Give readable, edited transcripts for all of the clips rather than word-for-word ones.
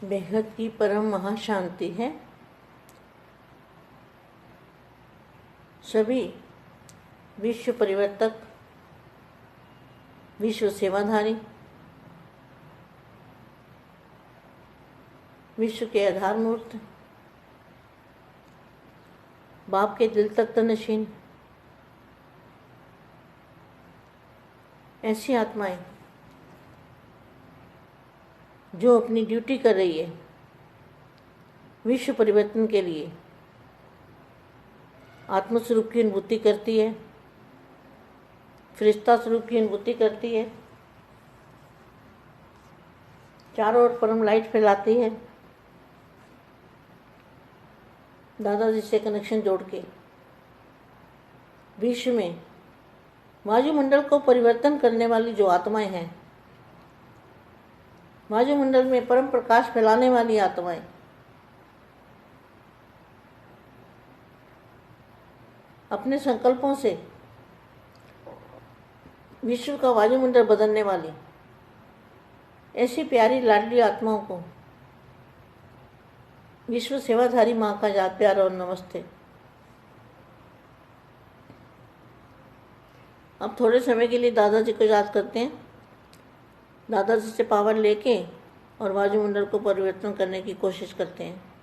बेहद की परम महाशांति है। सभी विश्व परिवर्तक, विश्व सेवाधारी, विश्व के आधार मूर्त, बाप के दिल तक तनशीन ऐसी आत्माएं जो अपनी ड्यूटी कर रही है विश्व परिवर्तन के लिए, आत्मस्वरूप की अनुभूति करती है, फरिश्ता स्वरूप की अनुभूति करती है, चारों ओर परम लाइट फैलाती है, दादाजी से कनेक्शन जोड़ के विश्व में वायुमंडल को परिवर्तन करने वाली जो आत्माएं हैं, वायुमंडल में परम प्रकाश फैलाने वाली आत्माएं, अपने संकल्पों से विश्व का वायुमंडल बदलने वाली ऐसी प्यारी लाडली आत्माओं को विश्व सेवाधारी माँ का याद प्यार और नमस्ते। अब थोड़े समय के लिए दादाजी को याद करते हैं, दादाजी से पावर लेके और वायुमंडल को परिवर्तन करने की कोशिश करते हैं।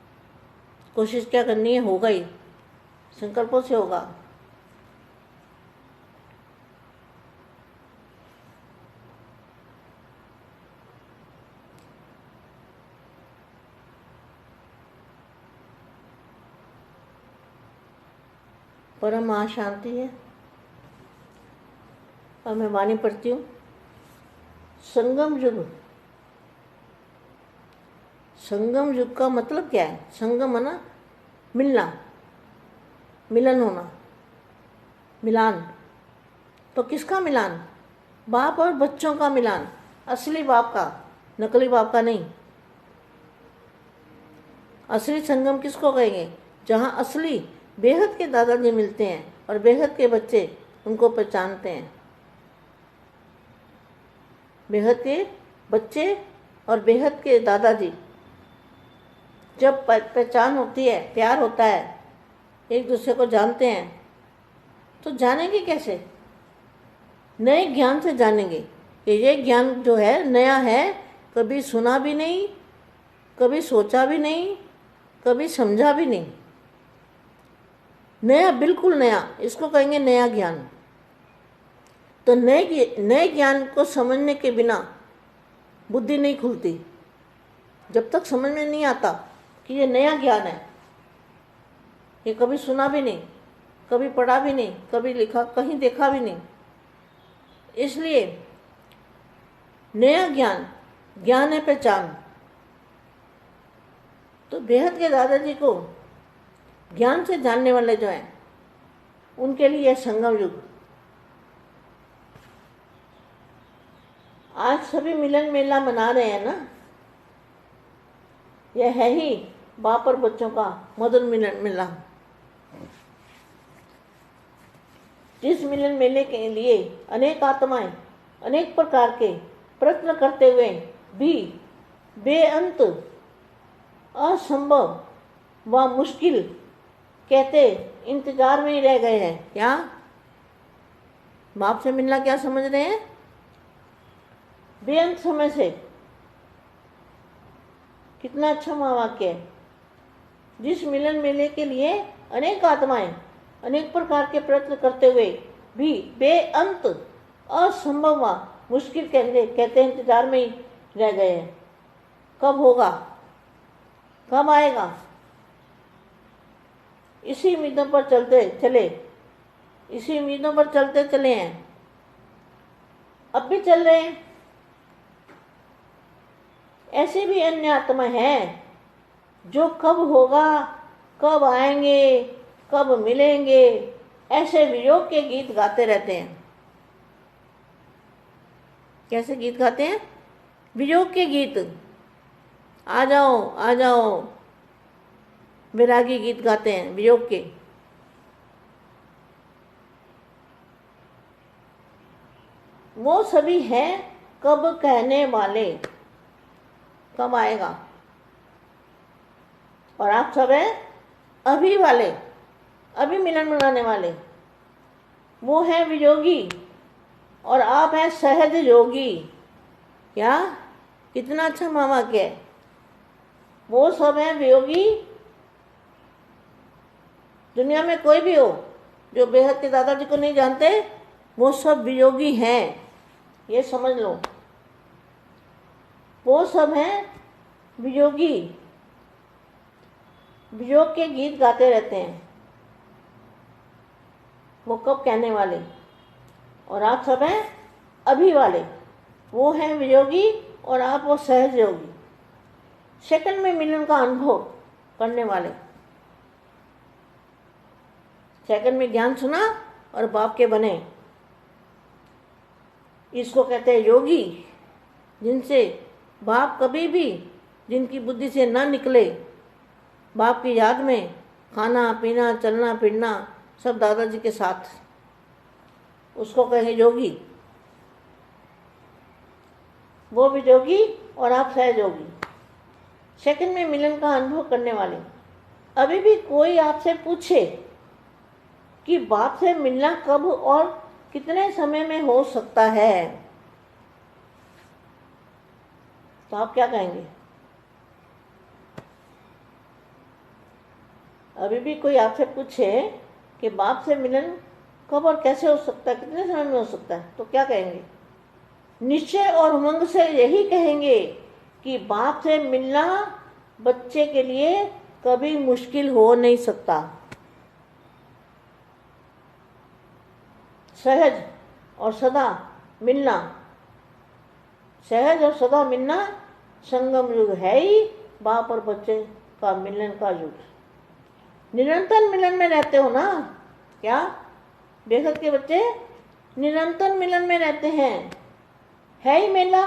कोशिश क्या करनी है, होगा ही, संकल्पों से होगा। परम महाशांति है। और मैं वाणी पढ़ती हूँ। संगम युग। संगम युग का मतलब क्या है? संगम है ना, मिलना, मिलन होना, मिलान। तो किसका मिलान? बाप और बच्चों का मिलान, असली बाप का, नकली बाप का नहीं। असली संगम किसको कहेंगे? जहाँ असली बेहद के दादाजी मिलते हैं और बेहद के बच्चे उनको पहचानते हैं। बेहद के बच्चे और बेहद के दादाजी जब पहचान होती है, प्यार होता है, एक दूसरे को जानते हैं, तो जानेंगे कैसे? नए ज्ञान से जानेंगे कि ये ज्ञान जो है नया है, कभी सुना भी नहीं, कभी सोचा भी नहीं, कभी समझा भी नहीं। नया, बिल्कुल नया, इसको कहेंगे नया ज्ञान। तो नए ज्ञान को समझने के बिना बुद्धि नहीं खुलती। जब तक समझ में नहीं आता कि ये नया ज्ञान है, ये कभी सुना भी नहीं, कभी पढ़ा भी नहीं, कभी लिखा, कहीं देखा भी नहीं। इसलिए नया ज्ञान, ज्ञान है पहचान। तो बेहद के दादाजी को ज्ञान से जानने वाले जो हैं, उनके लिए संगम युग। आज सभी मिलन मेला मना रहे हैं ना, यह है ही बाप और बच्चों का मधुर मिलन मेला। जिस मिलन मेले के लिए अनेक आत्माएं अनेक प्रकार के प्रयत्न करते हुए भी बेअंत, असंभव व मुश्किल कहते इंतजार में ही रह गए हैं। क्या बाप से मिलना क्या समझ रहे हैं? बेअंत समय से। कितना अच्छा महावाक्य है। जिस मिलन मेले के लिए अनेक आत्माएं अनेक प्रकार के प्रयत्न करते हुए भी बेअंत, असंभव व मुश्किल कहते इंतजार में ही रह गए हैं। कब होगा, कब आएगा? इसी उम्मीदों पर इसी उम्मीदों पर चलते चले हैं। अब भी चल रहे हैं। ऐसे भी अन्य आत्मा हैं जो कब होगा, कब आएंगे, कब मिलेंगे, ऐसे वियोग के गीत गाते रहते हैं। कैसे गीत गाते हैं? वियोग के गीत। आ जाओ, आ जाओ, वैरागी गीत गाते हैं वियोग के। वो सभी हैं कब कहने वाले। कब आएगा? और आप सब हैं अभी वाले, अभी मिलन मनाने वाले। वो हैं वियोगी और आप हैं सहज योगी। क्या कितना अच्छा मामा क्या है। वो सब हैं वियोगी। दुनिया में कोई भी हो जो बेहद के दादाजी को नहीं जानते, वो सब वियोगी हैं, ये समझ लो। वो सब हैं वियोगी, वियोग के गीत गाते रहते हैं। वो कब कहने वाले। और आप सब हैं अभी वाले। वो हैं वियोगी और आप वो सहज योगी, सेकंड में मिलन का अनुभव करने वाले। सेकंड में ज्ञान सुना और बाप के बने। इसको कहते हैं योगी, जिनसे बाप कभी भी, जिनकी बुद्धि से ना निकले, बाप की याद में खाना पीना चलना फिरना सब दादाजी के साथ, उसको कहेंगे योगी। वो भी योगी और आप सहज योगी, सेकंड में मिलन का अनुभव करने वाले। अभी भी कोई आपसे पूछे कि बाप से मिलना कब और कितने समय में हो सकता है, तो आप क्या कहेंगे। अभी भी कोई आपसे पूछे कि बाप से मिलन कब और कैसे हो सकता है, कितने समय में हो सकता है, तो क्या कहेंगे। निश्चय और उमंग से यही कहेंगे कि बाप से मिलना बच्चे के लिए कभी मुश्किल हो नहीं सकता। सहज और सदा मिलना, सहज और सदा मिलना संगम युग है ही बाप और बच्चे का मिलन का युग। निरंतर मिलन में रहते हो ना, क्या बेहद के बच्चे निरंतर मिलन में रहते हैं। है ही मेला,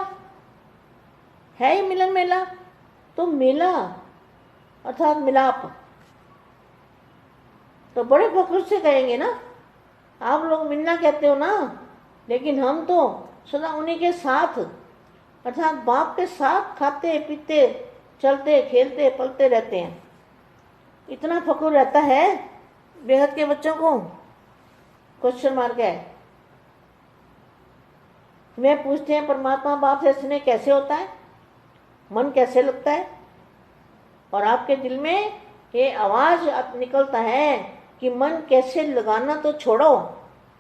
है ही मिलन मेला। तो मेला अर्थात मिलाप तो बड़े फख्र से कहेंगे ना। आप लोग मिलना कहते हो ना, लेकिन हम तो सदा उन्हीं के साथ अर्थात बाप के साथ खाते पीते चलते खेलते पलते रहते हैं। इतना फख्र रहता है बेहद के बच्चों को। क्वेश्चन मार्क है। वे पूछते हैं परमात्मा बाप से स्नेह कैसे होता है, मन कैसे लगता है। और आपके दिल में ये आवाज़ निकलता है कि मन कैसे लगाना तो छोड़ो,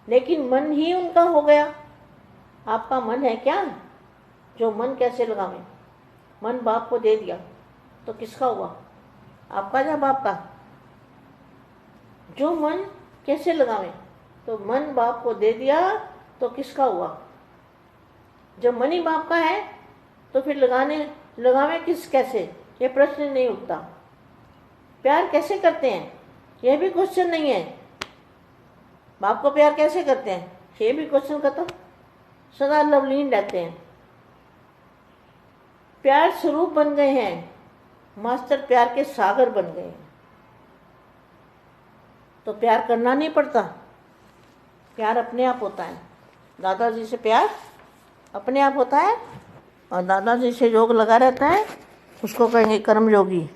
लेकिन मन ही उनका हो गया। आपका मन है क्या जो मन कैसे लगावे। मन बाप को दे दिया तो किसका हुआ, आपका या बाप का। जो मन कैसे लगावे, तो मन बाप को दे दिया तो किसका हुआ। जब मन ही बाप का है तो फिर लगावे किस कैसे, ये प्रश्न नहीं उठता। प्यार कैसे करते हैं, यह भी क्वेश्चन नहीं है। बाप को प्यार कैसे करते हैं, ये भी क्वेश्चन खत्म। सदा लवलीन रहते हैं। प्यार स्वरूप बन गए हैं, मास्टर प्यार के सागर बन गए हैं। तो प्यार करना नहीं पड़ता, प्यार अपने आप होता है। दादाजी से प्यार अपने आप होता है, और दादाजी से योग लगा रहता है, उसको कहेंगे कर्म योगी।